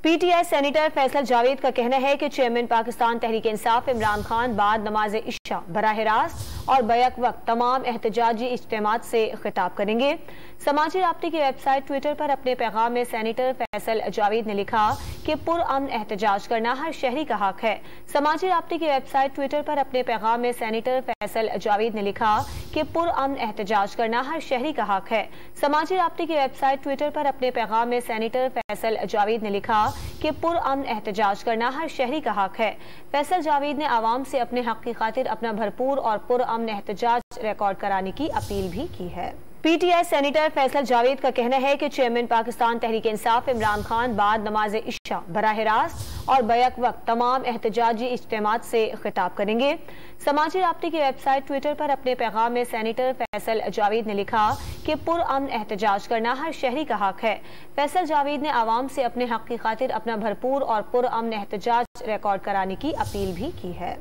PTI senator Faisal Javed کا کہنا ہے کہ چیئرمین پاکستان تحریک انصاف عمران خان بعد نماز عشاء براہ راست اور بیک وقت تمام احتجاجی اجتماعات سے خطاب کریں گے۔ سماجی رابطے کی ویب سائٹ ٹویٹر پر اپنے پیغام میں سینیٹر فیصل جاوید نے لکھا کہ پرامن احتجاج کرنا ہر شہری کا حق ہے۔ سماجی رابطے کی ویب سائٹ ٹویٹر پر اپنے پیغام میں سینیٹر فیصل جاوید نے لکھا کہ پرامن احتجاج کرنا ہر شہری کا حق ہے۔ سماجی رابطے کی ویب سائٹ ٹویٹر پر اپنے پیغام میں سینیٹر فیصل جاوید نے لکھا کہ پرامن احتجاج کرنا ہر شہری کا حق ہے۔ فیصل جاوید نے عوام سے اپنے حق کی خاطر اپنا بھرپور اور پرامن احتجاج ریکارڈ کرانے کی اپیل بھی کی ہے۔ PTI سینیٹر فیصل جاوید کا کہنا ہے کہ چیئرمین پاکستان تحریک انصاف عمران خان بعد نماز عشاء براہ راست اور بیک وقت تمام احتجاجی اجتماعات سے خطاب کریں گے۔ سماجی رابطے کی ویب سائٹ ٹویٹر پر اپنے پیغام میں سینیٹر فیصل جاوید نے لکھا کہ پرامن احتجاج کرنا ہر شہری کا حق ہے۔ فیصل جاوید نے عوام سے اپنے حق کی خاطر اپنا بھرپور اور پرامن احتجاج ریکارڈ کرانے کی اپیل بھی کی ہے۔